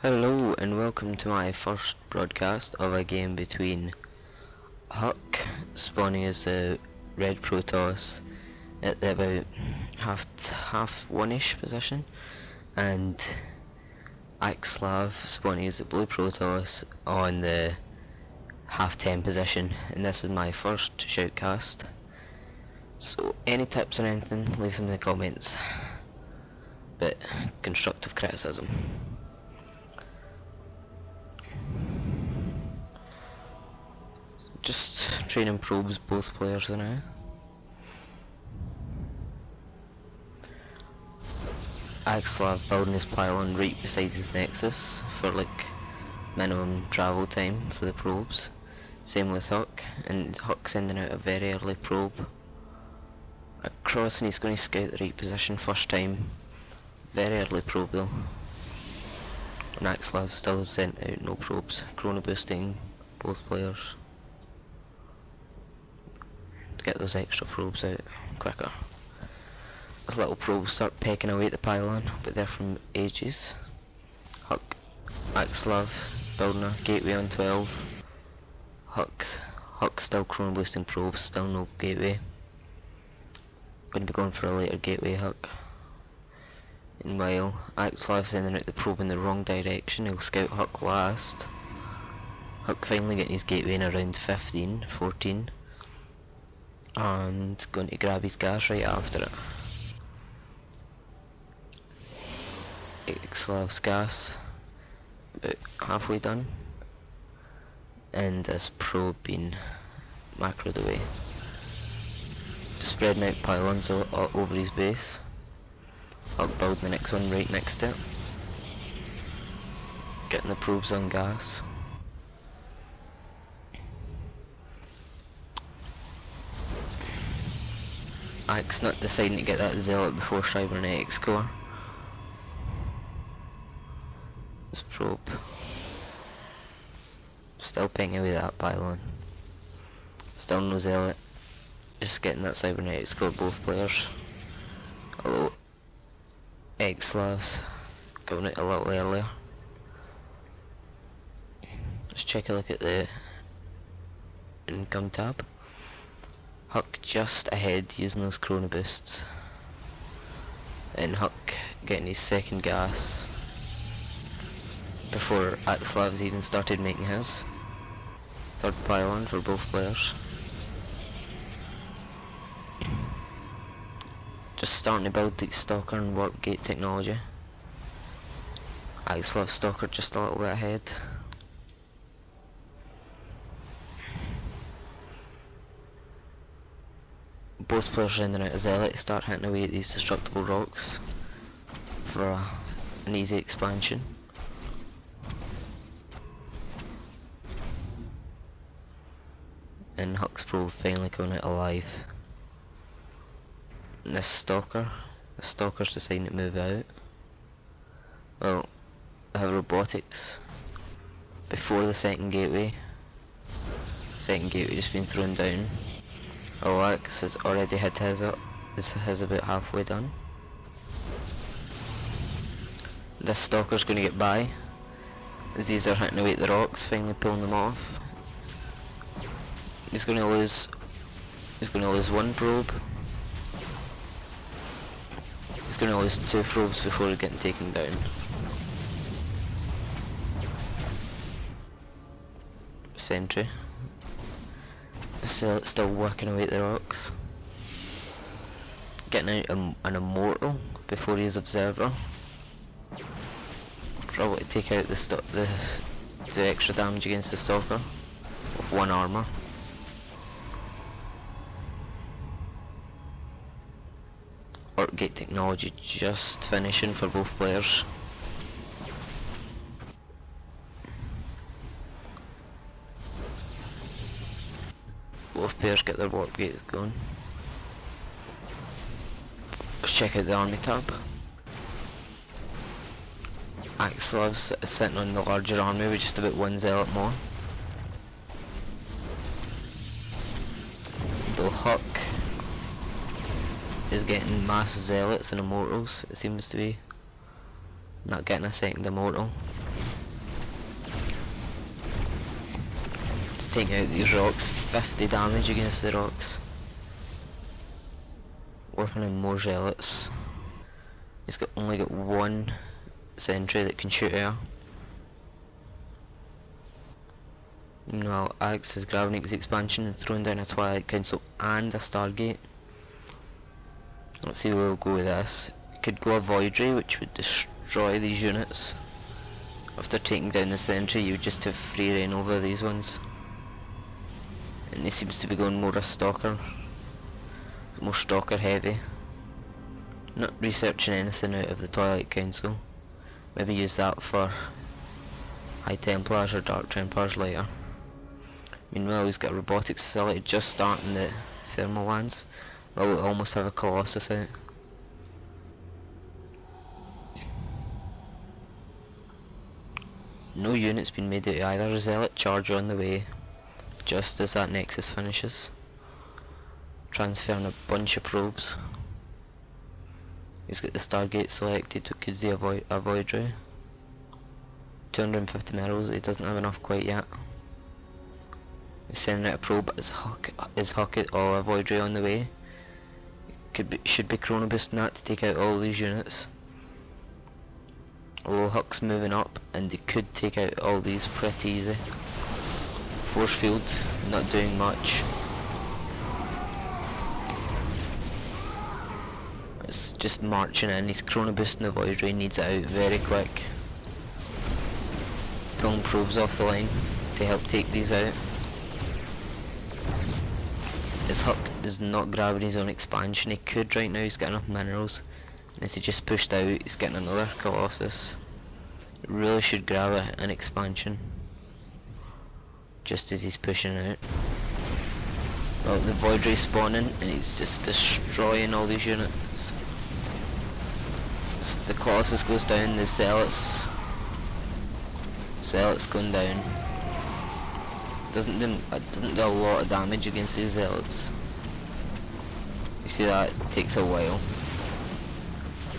Hello and welcome to my first broadcast of a game between HuK, spawning as the red Protoss at the about half one-ish position, and Axslav spawning as the blue Protoss on the half 10 position, and this is my first shoutcast. So any tips or anything, leave them in the comments, but constructive criticism. Just training probes both players for now. Axslav building his pylon right beside his nexus for like minimum travel time for the probes. Same with HuK, and HuK sending out a very early probe across, and he's going to scout the right position first time. Very early probe though. And Axslav still sent out no probes, chrono boosting both players to get those extra probes out quicker. Those little probes start pecking away at the pylon, but they're from ages. HuK, Axslav building a gateway on 12. HuK still chrono boosting probes, still no gateway. Going to be going for a later gateway, HuK. Meanwhile, Axslav sending out the probe in the wrong direction. He'll scout HuK last. HuK finally getting his gateway in around 15, 14. And going to grab his gas right after it. Axslav's gas about halfway done, and this probe being macroed away. Spreading out pylons over his base. I'll build the next one right next to it. Getting the probes on gas. Axe not deciding to get that zealot before cybernetics core. This probe still pinging away that pylon. Still no zealot. Just getting that cybernetics core both players. Although Axslav's going out a little earlier. Let's check a look at the income tab. HuK just ahead using those chrono boosts, and HuK getting his second gas before Axslav's even started making his. Third pylon for both players. Just starting to build the Stalker and warp gate technology. Axslav Stalker just a little bit ahead. Both players sending out a zealot to start hitting away at these destructible rocks for an easy expansion. And HuK's probe finally coming out alive. And the Stalker's deciding to move out. Well, I have robotics before the second gateway. Second gateway just been thrown down. Axe has already hit his up. This is about halfway done. This Stalker's going to get by. These are hitting away at the rocks, finally pulling them off. He's going to lose one probe. He's going to lose two probes before getting taken down. Sentry. Still working away at the rocks. Getting out an immortal before his observer. Probably take out the extra damage against the Stalker with one armor. Warp gate technology just finishing for both players. Both players get their warp gates going. Let's check out the army tab. Axslav's sitting on the larger army with just about one zealot more. Though HuK is getting mass zealots and immortals, it seems to be. Not getting a second immortal. Just taking out these rocks, 50 damage against the rocks. Working on more zealots. He's only got one sentry that can shoot air. Meanwhile, Axe is grabbing his expansion and throwing down a Twilight Council and a Stargate. Let's see where we'll go with this. Could go a Void Ray, which would destroy these units. After taking down the sentry, you would just have free reign over these ones. And he seems to be going more a Stalker. More Stalker heavy. Not researching anything out of the Twilight Council. Maybe use that for High Templars or Dark Templars later. Meanwhile, he's got a robotics facility just starting the thermal lands. Well, we'll almost have a Colossus out. No unit's been made out of either. A Zealot charge on the way, just as that Nexus finishes. Transferring a bunch of probes. He's got the Stargate selected, so could see a Void Ray. 250 medals, he doesn't have enough quite yet. He's sending out a probe. Is HuK or a Void Ray on the way? Should be chrono boosting that to take out all these units. Although HuK's moving up, and they could take out all these pretty easy. Force field, not doing much. It's just marching in. He's chrono boosting the Void Ray, needs it out very quick. Pulling probes off the line to help take these out. His HuK is not grabbing his own expansion. He could right now, he's got enough minerals. And if he just pushed out, he's getting another Colossus. Really should grab an expansion. Just as he's pushing out. Well, the Void Ray's spawning and he's just destroying all these units. The Colossus goes down, the Zealots going down. Doesn't do a lot of damage against these Zealots. You see that? It takes a while.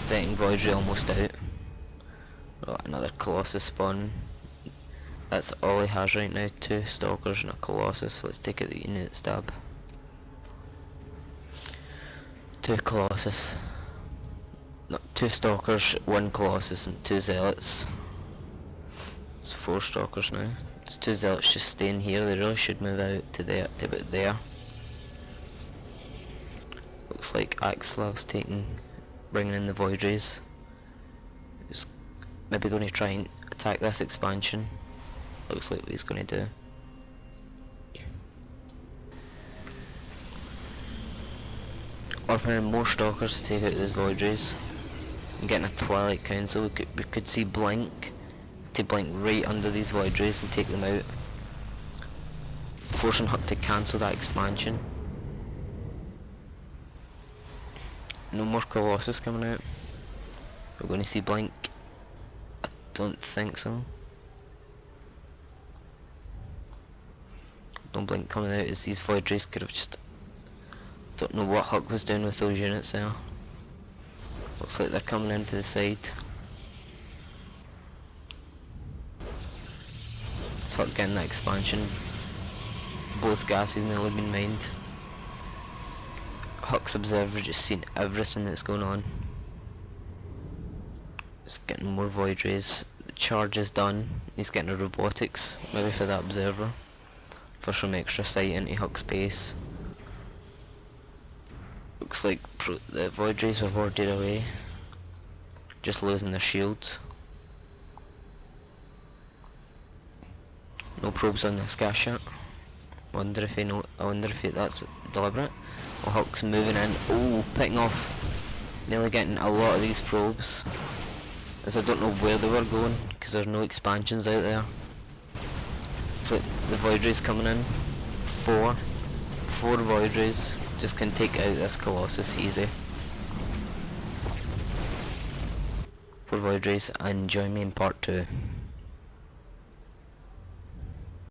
Second Void Ray almost out. Oh, another Colossus spawning. That's all he has right now, 2 Stalkers and a Colossus. Let's take out the unit stab. 2 Colossus. No, 2 Stalkers, 1 Colossus and 2 Zealots. It's 4 Stalkers now. It's 2 Zealots just staying here. They really should move out to about there. Looks like Axslav's bringing in the Void Rays. He's maybe going to try and attack this expansion. Looks like what he's going to do. Orphaning more Stalkers to take out these Void Rays. And getting a Twilight Council. We could see Blink. To blink right under these Void Rays and take them out. Forcing HuK to cancel that expansion. No more Colossus coming out. We're going to see Blink. I don't think so. No Blink coming out, as these Void Rays could have just... Don't know what HuK was doing with those units there. Looks like they're coming into the side. HuK getting that expansion. Both gases nearly been mined. HuK's observer just seen everything that's going on. He's getting more Void Rays. The charge is done. He's getting a robotics, maybe for that observer. For some extra sight into HuK's base. Looks like the Void Rays were warded away. Just losing their shields. No probes on this gas yet. I wonder if that's deliberate. Well, HuK's moving in. Oh, picking off. Nearly getting a lot of these probes. As I don't know where they were going, because there's no expansions out there. So the Void Rays coming in. 4 Void Rays. Just can take out this Colossus easy. 4 Void Rays, and join me in part 2.